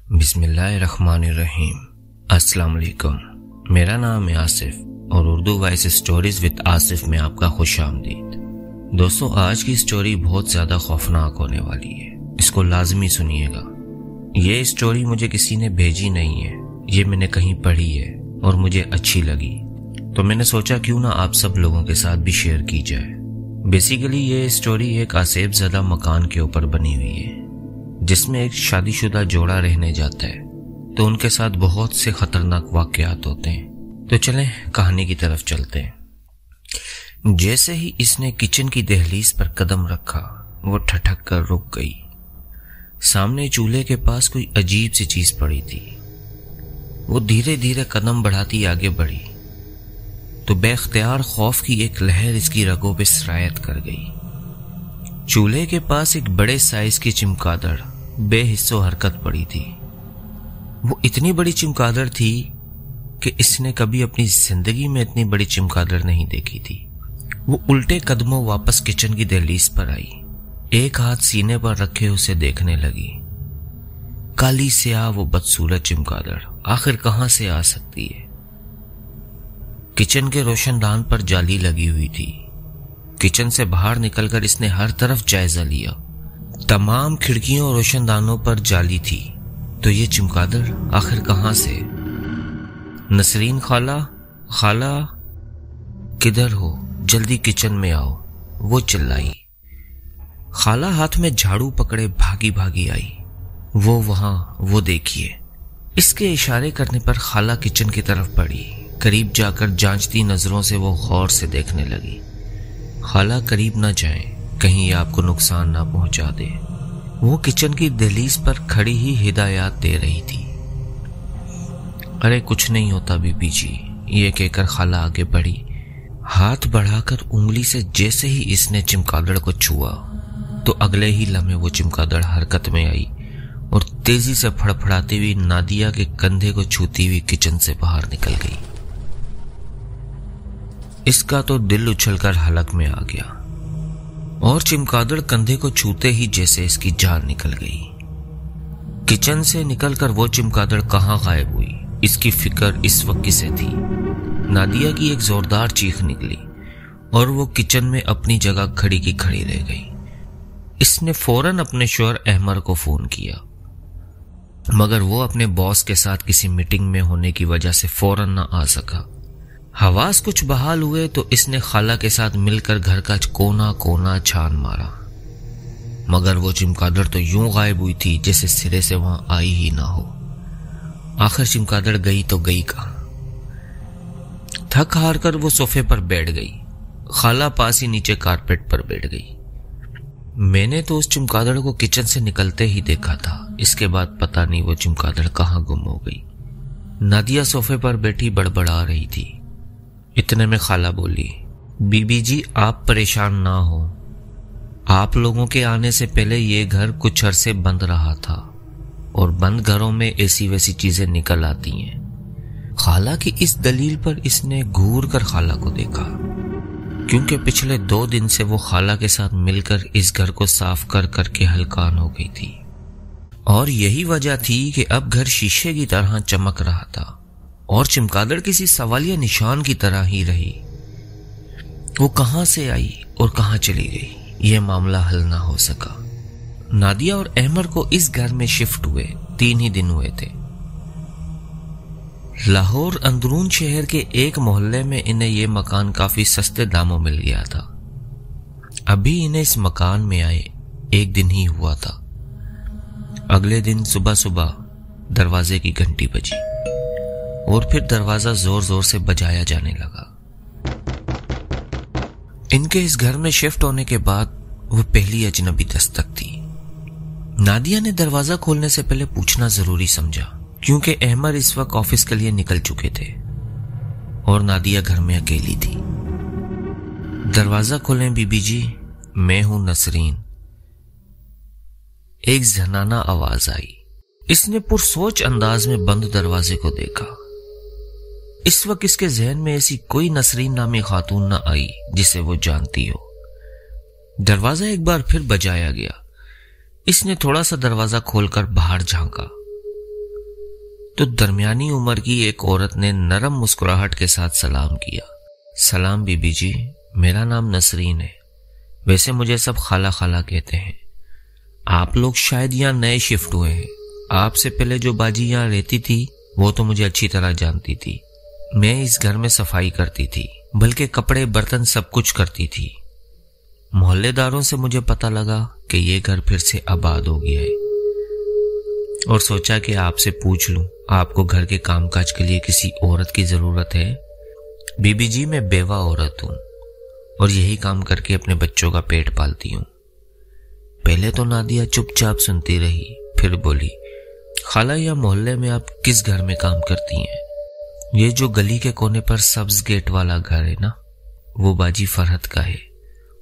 بسم اللہ الرحمن الرحیم۔ السلام علیکم، میرا نام ہے آصف اور Urdu voice stories with Asif میں آپ کا خوش آمدید۔ دوستو، آج کی اسٹوری بہت زیادہ خوفناک ہونے والی ہے، اس کو لازمی سنیے گا۔ یہ اسٹوری مجھے کسی نے بھیجی نہیں ہے، یہ میں نے کہیں پڑھی ہے اور مجھے اچھی لگی، تو میں نے سوچا کیوں نہ آپ سب لوگوں کے ساتھ بھی شیئر کی جائے۔ بیسیکلی یہ اسٹوری ایک آسیب زدہ مکان کے اوپر بنی ہوئی ہے، جس میں ایک شادی شدہ جوڑا رہنے جاتا ہے، تو ان کے ساتھ بہت سے خطرناک واقعات ہوتے ہیں۔ تو چلیں کہانی کی طرف چلتے ہیں۔ جیسے ہی اس نے کچن کی دہلیز پر قدم رکھا، وہ ٹھٹک کر رک گئی۔ سامنے چولہے کے پاس کوئی عجیب سی چیز پڑی تھی۔ وہ دھیرے دھیرے قدم بڑھاتی آگے بڑھی تو بے اختیار خوف کی ایک لہر اس کی رگوں پہ سرایت کر گئی۔ چولہے کے پاس ایک بڑے سائز کی چمگادڑ بے حس و حرکت پڑی تھی۔ وہ اتنی بڑی چمگادڑ تھی کہ اس نے کبھی اپنی زندگی میں اتنی بڑی چمگادڑ نہیں دیکھی تھی۔ وہ الٹے قدموں واپس کچن کی دہلیز پر آئی، ایک ہاتھ سینے پر رکھے اسے دیکھنے لگی۔ کالی سیاہ وہ بدصورت چمگادڑ آخر کہاں سے آ سکتی ہے؟ کچن کے روشن دان پر جالی لگی ہوئی تھی۔ کچن سے باہر نکل کر اس نے ہر طرف جائزہ لیا، تمام کھڑکیوں اور روشن دانوں پر جالی تھی، تو یہ چمگادڑ آخر کہاں سے؟ نسرین خالہ کدھر ہو؟ جلدی کچن میں آؤ، وہ چلائی۔ خالہ ہاتھ میں جھاڑو پکڑے بھاگی بھاگی آئی۔ وہ دیکھیے۔ اس کے اشارے کرنے پر خالہ کچن کی طرف بڑھی۔ قریب جا کر جانچتی نظروں سے وہ غور سے دیکھنے لگی۔ خالہ قریب نہ جائیں، کہیں یہ آپ کو نقصان نہ پہنچا دے۔ وہ کچن کی دہلیز پر کھڑی ہی ہدایات دے رہی تھی۔ ارے کچھ نہیں ہوتا بی بی جی، یہ کہہ کر خالہ آگے بڑھی۔ ہاتھ بڑھا کر انگلی سے جیسے ہی اس نے چمگادڑ کو چھوا تو اگلے ہی لمحے وہ چمگادڑ حرکت میں آئی اور تیزی سے پھڑپھڑاتی ہوئی نادیہ کے کندھے کو چھوتی ہوئی کچن سے باہر نکل گئی۔ اس کا تو دل اچھل کر حلق میں آ گیا اور چمگادڑ کندھے کو چھوتے ہی جیسے اس کی جان نکل گئی۔ کچن سے نکل کر وہ چمگادڑ کہاں غائب ہوئی، اس کی فکر اس وقت کسے تھی؟ نادیہ کی ایک زوردار چیخ نکلی اور وہ کچن میں اپنی جگہ کھڑی کی کھڑی رہ گئی۔ اس نے فوراً اپنے شوہر احمر کو فون کیا، مگر وہ اپنے باس کے ساتھ کسی میٹنگ میں ہونے کی وجہ سے فوراً نہ آ سکا۔ حواس کچھ بحال ہوئے تو اس نے خالہ کے ساتھ مل کر گھر کا کونا کونا چھان مارا، مگر وہ چمگادڑ تو یوں غائب ہوئی تھی جیسے سرے سے وہاں آئی ہی نہ ہو۔ آخر چمگادڑ گئی تو گئی کہاں؟ تھک ہار کر وہ صوفے پر بیٹھ گئی۔ خالہ پاس ہی نیچے کارپیٹ پر بیٹھ گئی۔ میں نے تو اس چمگادڑ کو کچن سے نکلتے ہی دیکھا تھا، اس کے بعد پتہ نہیں وہ چمگادڑ کہاں گم ہو گئی۔ نادیہ صوفے پر بیٹھی بڑبڑا رہی تھی۔ اتنے میں خالہ بولی، بی بی جی آپ پریشان نہ ہو، آپ لوگوں کے آنے سے پہلے یہ گھر کچھ عرصے بند رہا تھا اور بند گھروں میں ایسی ویسی چیزیں نکل آتی ہیں۔ خالہ کی اس دلیل پر اس نے گھور کر خالہ کو دیکھا، کیونکہ پچھلے 2 دن سے وہ خالہ کے ساتھ مل کر اس گھر کو صاف کر کر کے ہلکان ہو گئی تھی، اور یہی وجہ تھی کہ اب گھر شیشے کی طرح چمک رہا تھا اور چمگادڑ کسی سوالیہ نشان کی طرح ہی رہی۔ وہ کہاں سے آئی اور کہاں چلی گئی، یہ معاملہ حل نہ ہو سکا۔ نادیہ اور احمر کو اس گھر میں شفٹ ہوئے 3 ہی دن ہوئے تھے۔ لاہور اندرون شہر کے ایک محلے میں انہیں یہ مکان کافی سستے داموں مل گیا تھا۔ ابھی انہیں اس مکان میں آئے 1 دن ہی ہوا تھا۔ اگلے دن صبح صبح دروازے کی گھنٹی بجی اور پھر دروازہ زور زور سے بجایا جانے لگا۔ ان کے اس گھر میں شفٹ ہونے کے بعد وہ پہلی اجنبی دستک تھی۔ نادیہ نے دروازہ کھولنے سے پہلے پوچھنا ضروری سمجھا، کیونکہ احمر اس وقت آفس کے لیے نکل چکے تھے اور نادیہ گھر میں اکیلی تھی۔ دروازہ کھولیں بی بی جی، میں ہوں نسرین، ایک زنانہ آواز آئی۔ اس نے پرسوچ انداز میں بند دروازے کو دیکھا۔ اس وقت اس کے ذہن میں ایسی کوئی نسرین نامی خاتون نہ آئی جسے وہ جانتی ہو۔ دروازہ ایک بار پھر بجایا گیا۔ اس نے تھوڑا سا دروازہ کھول کر باہر جھانکا تو درمیانی عمر کی ایک عورت نے نرم مسکراہٹ کے ساتھ سلام کیا۔ سلام بی بی جی، میرا نام نسرین ہے، ویسے مجھے سب خالہ خالہ کہتے ہیں۔ آپ لوگ شاید یہاں نئے شفٹ ہوئے ہیں، آپ سے پہلے جو باجی یہاں رہتی تھی وہ تو مجھے اچھی طرح جانتی تھی۔ میں اس گھر میں صفائی کرتی تھی، بلکہ کپڑے برتن سب کچھ کرتی تھی۔ محلے داروں سے مجھے پتا لگا کہ یہ گھر پھر سے آباد ہو گیا ہے، اور سوچا کہ آپ سے پوچھ لوں آپ کو گھر کے کام کاج کے لیے کسی عورت کی ضرورت ہے؟ بی بی جی، میں بیوہ عورت ہوں اور یہی کام کر کے اپنے بچوں کا پیٹ پالتی ہوں۔ پہلے تو نادیہ چپ چاپ سنتی رہی، پھر بولی، خالہ یا محلے میں آپ کس گھر میں کام کرتی ہیں؟ یہ جو گلی کے کونے پر سبز گیٹ والا گھر ہے نا، وہ باجی فرحت کا ہے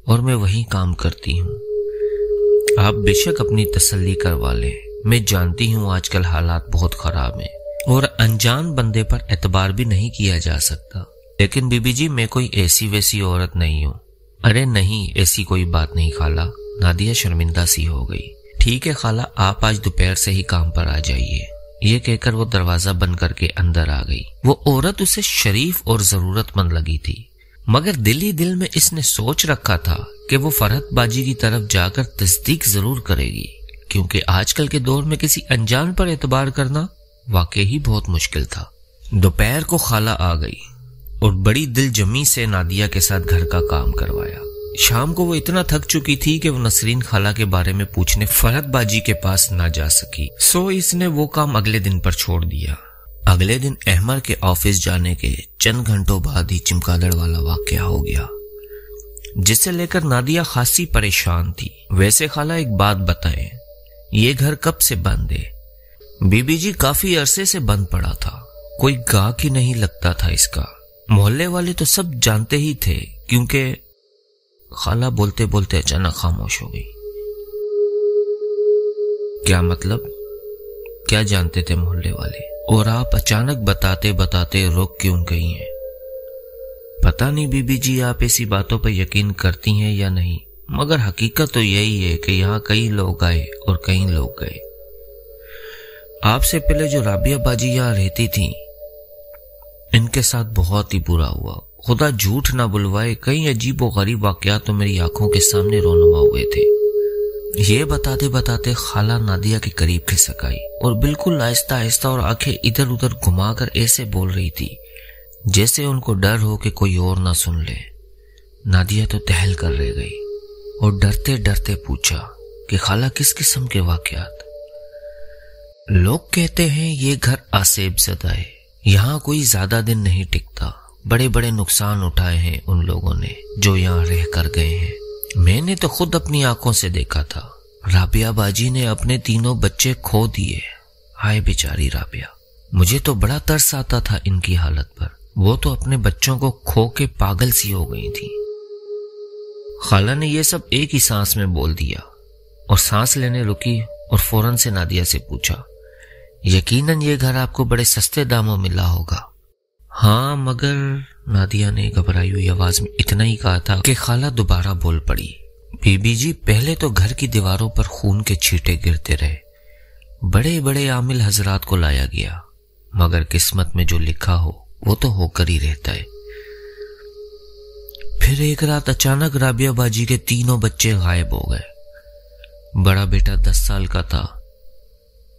اور میں وہیں کام کرتی ہوں۔ آپ بے شک اپنی تسلی کروا لیں، میں جانتی ہوں آج کل حالات بہت خراب ہیں اور انجان بندے پر اعتبار بھی نہیں کیا جا سکتا، لیکن بی بی جی میں کوئی ایسی ویسی عورت نہیں ہوں۔ ارے نہیں، ایسی کوئی بات نہیں خالہ، نادیہ شرمندہ سی ہو گئی۔ ٹھیک ہے خالہ، آپ آج دوپہر سے ہی کام پر آ جائیے، یہ کہہ کر وہ دروازہ بند کر کے اندر آ گئی۔ وہ عورت اسے شریف اور ضرورت مند لگی تھی، مگر دل ہی دل میں اس نے سوچ رکھا تھا کہ وہ فرحت باجی کی طرف جا کر تصدیق ضرور کرے گی، کیونکہ آج کل کے دور میں کسی انجان پر اعتبار کرنا واقعی ہی بہت مشکل تھا۔ دوپہر کو خالہ آ گئی اور بڑی دل جمی سے نادیہ کے ساتھ گھر کا کام کروایا۔ شام کو وہ اتنا تھک چکی تھی کہ وہ نسرین خالہ کے بارے میں پوچھنے فرحت باجی کے پاس نہ جا سکی، سو اس نے وہ کام اگلے دن پر چھوڑ دیا۔ اگلے دن احمر کے آفس جانے کے چند گھنٹوں بعد ہی چمگادڑ والا واقعہ ہو گیا، جس سے لے کر نادیہ خاصی پریشان تھی۔ ویسے خالہ ایک بات بتائیں، یہ گھر کب سے بند ہے؟ بی بی جی کافی عرصے سے بند پڑا تھا، کوئی گاہک ہی نہیں لگتا تھا اس کا، محلے والے تو سب جانتے ہی تھے، کیونکہ خالہ بولتے بولتے اچانک خاموش ہو گئی۔ کیا مطلب؟ کیا جانتے تھے محلے والے؟ اور آپ اچانک بتاتے بتاتے رک کیوں گئی ہیں؟ پتہ نہیں بی بی جی آپ ایسی باتوں پر یقین کرتی ہیں یا نہیں، مگر حقیقت تو یہی ہے کہ یہاں کئی لوگ آئے اور کئی لوگ گئے۔ آپ سے پہلے جو رابعہ باجی یہاں رہتی تھی، ان کے ساتھ بہت ہی برا ہوا، خدا جھوٹ نہ بلوائے، کئی عجیب و غریب واقعات تو میری آنکھوں کے سامنے رونما ہوئے تھے۔ یہ بتاتے بتاتے خالہ نادیہ کے قریب کھسک آئی اور بالکل آہستہ آہستہ اور آنکھیں ادھر ادھر گھما کر ایسے بول رہی تھی جیسے ان کو ڈر ہو کہ کوئی اور نہ سن لے۔ نادیہ تو تہل کر رہ گئی اور ڈرتے ڈرتے پوچھا کہ خالہ کس قسم کے واقعات؟ لوگ کہتے ہیں یہ گھر آسیب زدہ ہے، یہاں کوئی زیادہ دن نہیں ٹکتا، بڑے بڑے نقصان اٹھائے ہیں ان لوگوں نے جو یہاں رہ کر گئے ہیں۔ میں نے تو خود اپنی آنکھوں سے دیکھا تھا، رابعہ باجی نے اپنے تینوں بچے کھو دیے۔ ہائے بیچاری رابعہ، مجھے تو بڑا ترس آتا تھا ان کی حالت پر، وہ تو اپنے بچوں کو کھو کے پاگل سی ہو گئی تھی۔ خالہ نے یہ سب ایک ہی سانس میں بول دیا اور سانس لینے رکی اور فوراً سے نادیہ سے پوچھا، یقیناً یہ گھر آپ کو بڑے سستے داموں ملا ہوگا؟ ہاں مگر، نادیہ نے گھبرائی ہوئی آواز میں اتنا ہی کہا تھا کہ خالہ دوبارہ بول پڑی، بی بی جی پہلے تو گھر کی دیواروں پر خون کے چھینٹے گرتے رہے، بڑے بڑے عامل حضرات کو لایا گیا، مگر قسمت میں جو لکھا ہو وہ تو ہو کر ہی رہتا ہے۔ پھر ایک رات اچانک رابعہ باجی کے تینوں بچے غائب ہو گئے۔ بڑا بیٹا 10 سال کا تھا،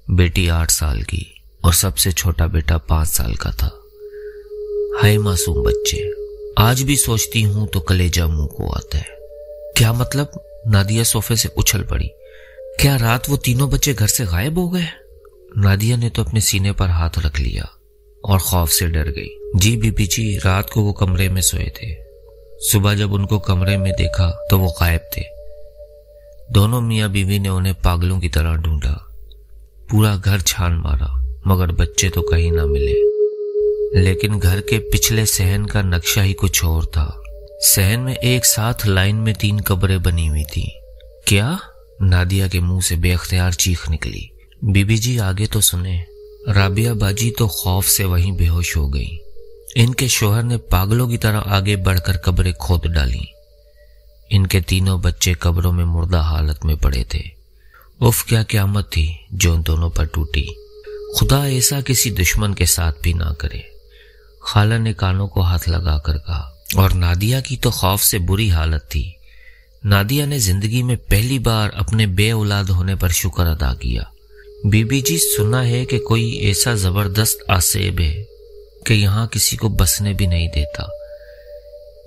بیٹی 8 سال کی اور سب سے چھوٹا بیٹا 5 سال کا تھا۔ ہائے معصوم بچے، آج بھی سوچتی ہوں تو کلیجہ منہ کو آتا ہے۔ کیا مطلب؟ نادیہ صوفے سے اچھل پڑی۔ کیا رات وہ تینوں بچے گھر سے غائب ہو گئے؟ نادیہ نے تو اپنے سینے پر ہاتھ رکھ لیا اور خوف سے ڈر گئی۔ جی بی بی جی، رات کو وہ کمرے میں سوئے تھے، صبح جب ان کو کمرے میں دیکھا تو وہ غائب تھے۔ دونوں میاں بیوی نے انہیں پاگلوں کی طرح ڈھونڈا، پورا گھر چھان مارا، مگر بچے تو کہیں نہ ملے۔ لیکن گھر کے پچھلے صحن کا نقشہ ہی کچھ اور تھا۔ صحن میں ایک ساتھ لائن میں 3 قبریں بنی ہوئی تھی۔ کیا؟ نادیہ کے منہ سے بے اختیار چیخ نکلی۔ بی بی جی آگے تو سنیں۔ رابعہ باجی تو خوف سے وہیں بے ہوش ہو گئی۔ ان کے شوہر نے پاگلوں کی طرح آگے بڑھ کر قبریں کھود ڈالیں۔ ان کے تینوں بچے قبروں میں مردہ حالت میں پڑے تھے۔ اف کیا قیامت تھی جو ان دونوں پر ٹوٹی۔ خدا ایسا کسی دشمن کے ساتھ بھی نہ کرے، خالہ نے کانوں کو ہاتھ لگا کر کہا۔ اور نادیہ کی تو خوف سے بری حالت تھی۔ نادیہ نے زندگی میں پہلی بار اپنے بے اولاد ہونے پر شکر ادا کیا۔ بی بی جی، سنا ہے کہ کوئی ایسا زبردست عصیب ہے کہ یہاں کسی کو بسنے بھی نہیں دیتا۔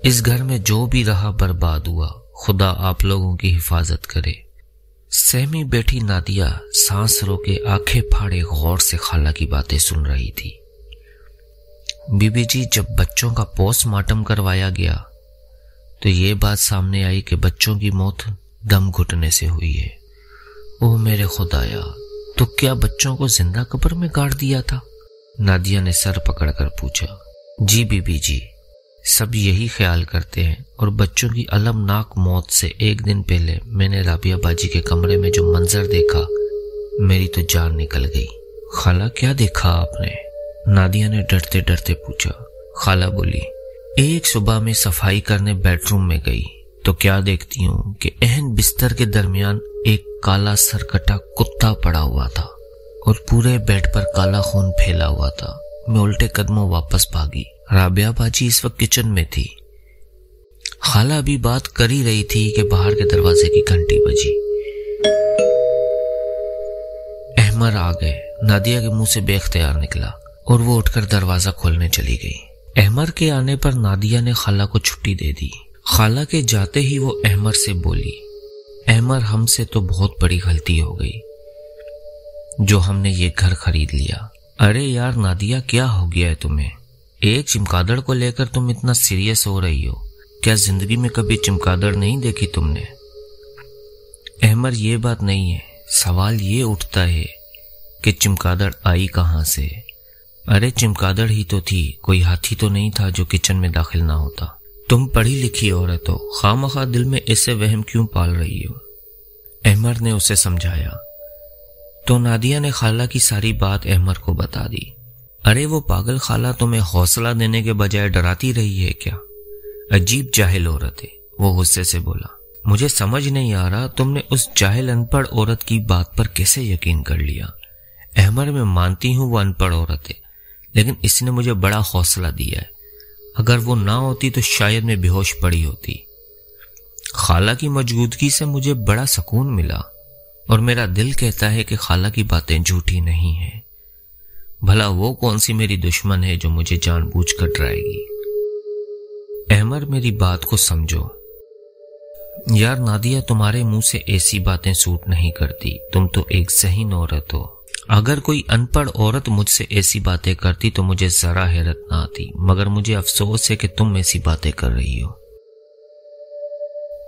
اس گھر میں جو بھی رہا برباد ہوا، خدا آپ لوگوں کی حفاظت کرے۔ سہمی بیٹھی نادیہ سانس روکے آنکھیں پھاڑے غور سے خالہ کی باتیں سن رہی تھی۔ بی بی جی، جب بچوں کا پوسٹ مارٹم کروایا گیا تو یہ بات سامنے آئی کہ بچوں کی موت دم گھٹنے سے ہوئی ہے۔ او میرے خدایا، تو کیا بچوں کو زندہ قبر میں گاڑ دیا تھا؟ نادیہ نے سر پکڑ کر پوچھا۔ جی بی بی جی، سب یہی خیال کرتے ہیں، اور بچوں کی المناک موت سے ایک دن پہلے میں نے رابعہ باجی کے کمرے میں جو منظر دیکھا، میری تو جان نکل گئی۔ خالہ، کیا دیکھا آپ نے؟ نادیہ نے ڈرتے ڈرتے پوچھا۔ خالہ بولی، ایک صبح میں صفائی کرنے بیڈ روم میں گئی تو کیا دیکھتی ہوں کہ اہن بستر کے درمیان ایک کالا سرکٹا کتا پڑا ہوا تھا اور پورے بیڈ پر کالا خون پھیلا ہوا تھا۔ میں الٹے قدموں واپس بھاگی۔ رابعہ باجی اس وقت کچن میں تھی۔ خالہ ابھی بات کر ہی رہی تھی کہ باہر کے دروازے کی گھنٹی بجی۔ احمر آ گئے۔ نادیہ کے منہ سے بے اختیار نکلا اور وہ اٹھ کر دروازہ کھولنے چلی گئی۔ احمر کے آنے پر نادیہ نے خالہ کو چھٹی دے دی۔ خالہ کے جاتے ہی وہ احمر سے بولی، احمر، ہم سے تو بہت بڑی غلطی ہو گئی جو ہم نے یہ گھر خرید لیا۔ ارے یار نادیہ، کیا ہو گیا ہے تمہیں؟ ایک چمگادڑ کو لے کر تم اتنا سیریس ہو رہی ہو؟ کیا زندگی میں کبھی چمگادڑ نہیں دیکھی تم نے؟ احمر، یہ بات نہیں ہے، سوال یہ اٹھتا ہے کہ چمگادڑ آئی کہاں سے؟ ارے چمگادڑ ہی تو تھی، کوئی ہاتھی تو نہیں تھا جو کچن میں داخل نہ ہوتا۔ تم پڑھی لکھی عورت ہو، خواہ دل میں ایسے وہم کیوں پال رہی ہو؟ احمر نے اسے سمجھایا تو نادیہ نے خالہ کی ساری بات احمر کو بتا دی۔ ارے وہ پاگل خالہ تمہیں حوصلہ دینے کے بجائے ڈراتی رہی ہے کیا؟ عجیب جاہل عورت ہے، وہ غصے سے بولا۔ مجھے سمجھ نہیں آ رہا تم نے اس جاہل ان پڑھ عورت کی بات پر کیسے یقین کر لیا؟ احمر، میں مانتی ہوں وہ ان پڑھ عورت ہے، لیکن اس نے مجھے بڑا حوصلہ دیا ہے۔ اگر وہ نہ ہوتی تو شاید میں بے ہوش پڑی ہوتی۔ خالہ کی موجودگی سے مجھے بڑا سکون ملا اور میرا دل کہتا ہے کہ خالہ کی باتیں جھوٹی نہیں ہیں۔ بھلا وہ کون سی میری دشمن ہے جو مجھے جان بوجھ کر ڈرائے گی؟ احمر، میری بات کو سمجھو یار۔ نادیہ، تمہارے منہ سے ایسی باتیں سوٹ نہیں کرتی، تم تو ایک ذہین عورت ہو۔ اگر کوئی ان پڑھ عورت مجھ سے ایسی باتیں کرتی تو مجھے ذرا حیرت نہ آتی، مگر مجھے افسوس ہے کہ تم ایسی باتیں کر رہی ہو۔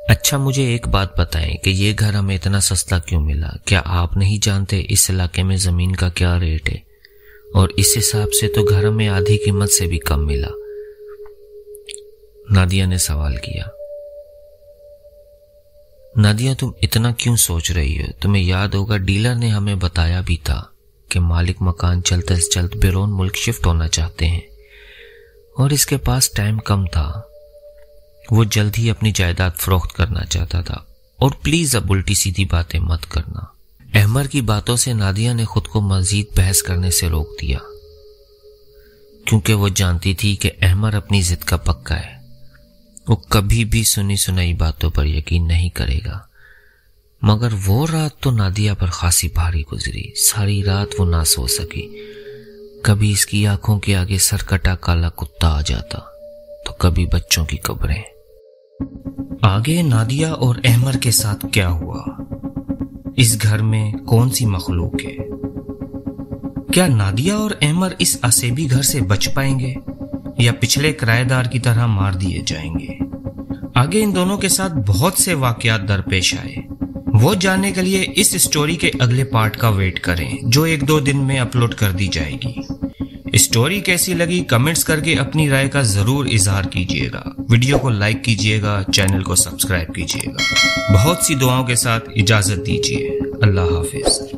اچھا مجھے ایک بات بتائیں کہ یہ گھر ہمیں اتنا سستا کیوں ملا؟ کیا آپ نہیں جانتے اس علاقے میں زمین کا کیا ریٹ ہے؟ اور اس حساب سے تو گھر ہمیں آدھی قیمت سے بھی کم ملا۔ نادیہ نے سوال کیا۔ نادیہ، تم اتنا کیوں سوچ رہی ہو؟ تمہیں یاد ہوگا ڈیلر نے ہمیں بتایا بھی تھا کہ مالک مکان جلد از جلد بیرون ملک شفٹ ہونا چاہتے ہیں اور اس کے پاس ٹائم کم تھا۔ وہ جلد ہی اپنی جائیداد فروخت کرنا چاہتا تھا۔ اور پلیز اب الٹی سیدھی باتیں مت کرنا۔ احمر کی باتوں سے نادیہ نے خود کو مزید بحث کرنے سے روک دیا، کیونکہ وہ جانتی تھی کہ احمر اپنی ضد کا پکا ہے۔ وہ کبھی بھی سنی سنائی باتوں پر یقین نہیں کرے گا۔ مگر وہ رات تو نادیہ پر خاصی بھاری گزری۔ ساری رات وہ نہ سو سکی۔ کبھی اس کی آنکھوں کے آگے سرکٹا کالا کتا آ جاتا تو کبھی بچوں کی قبریں۔ آگے نادیہ اور احمر کے ساتھ کیا ہوا؟ اس گھر میں کون سی مخلوق ہے؟ کیا نادیہ اور احمر اس عصیبی گھر سے بچ پائیں گے یا پچھلے کرایہ دار کی طرح مار دیے جائیں گے؟ آگے ان دونوں کے ساتھ بہت سے واقعات درپیش آئے۔ وہ جاننے کے لیے اس سٹوری کے اگلے پارٹ کا ویٹ کریں جو 1-2 دن میں اپلوڈ کر دی جائے گی۔ سٹوری کیسی لگی کمنٹس کر کے اپنی رائے کا ضرور اظہار کیجیے گا۔ ویڈیو کو لائک کیجیے گا، چینل کو سبسکرائب کیجیے گا۔ بہت سی دعاؤں کے ساتھ اجازت دیجیے۔ اللہ حافظ۔